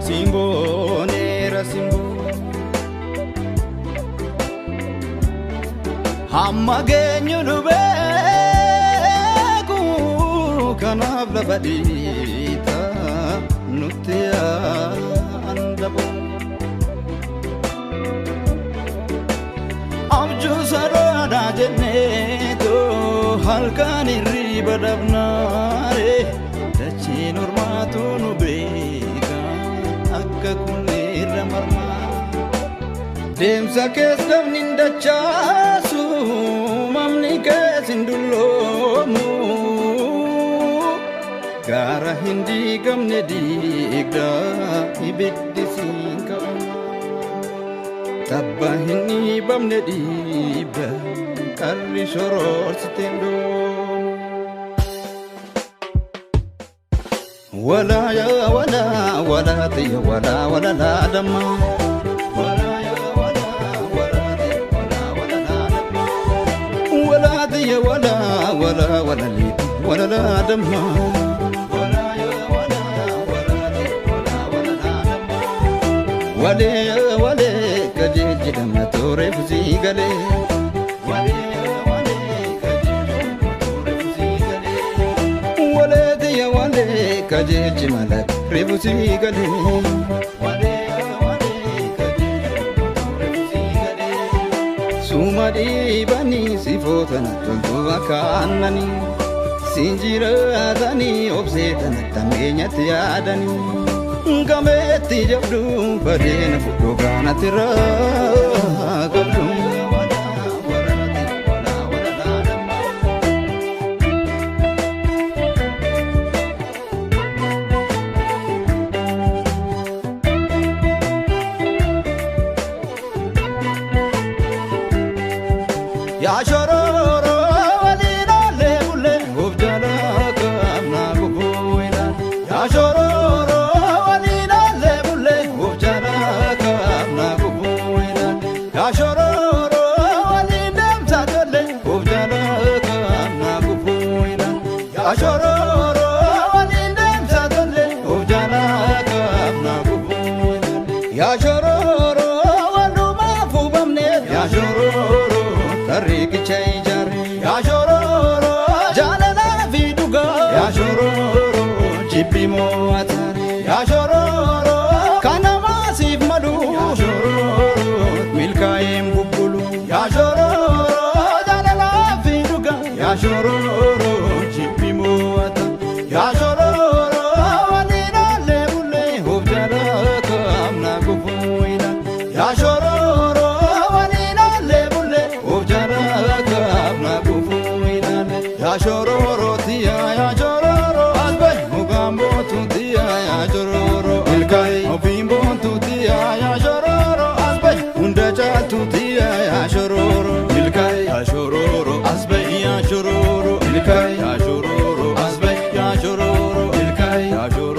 simbo nera simbo hamma geenyu beeku kanaaf lafa dhiita nutti andabu abjuu sarara jenneetu halkan irriba dhabnaare dachiin ormaatu nu beeka akka kunirra marmaa deemsa kees namni hin dachaasu mamni kees hin dulloomu gaara hin diigamne diigda ibiddi siin qabu tabba hin dhiibamne dhiibda karri soroorsiten doon wala ya wala wala tiya wala wala la damma wala ya wala wala tiya wala wala la damma wala tiya wala wala wala li wala la damma wala ya wala wala tiya wala wala la damma wale ya wale kajeji damma tore fusi gale wale ya wale kajeji damma tore fusi gale wale tiya wale kajeji mala refusi gale wale ya wale kajeji damma tore fusi gale sumadi bani sifotana tontu akanani sinjira dani obsetana tamenya tiadani Gametti jabdu badena fudo gana tira gabdu ya shororo walina lebule hubjala kamna gubuina ya shororo ya shororo walindam satole hubjala kamna gubuina ya shororo walindam satole hubjala kamna gubuina ya shororo waluma fubamne ya shororo tariki chayjari ya shororo jalala viduga ya shororo chipimo atari ya shororo kanama sif madu ya shororo milkaim bubulu ya shororo jalala viduga ya shororo chipimo atari ya shororo walina lebule hubjala kamna gufuina ya shororo walina lebule hubjala kamna gufuina ya shororo tia ya shororo asbay mugambo tutia ya shororo ilkai obimbo tutia ya shororo asbay undacha tutia ya shororo ilkai ya shororo asbay ya shororo ilkai ya shororo asbay ya shororo ilkai ya shororo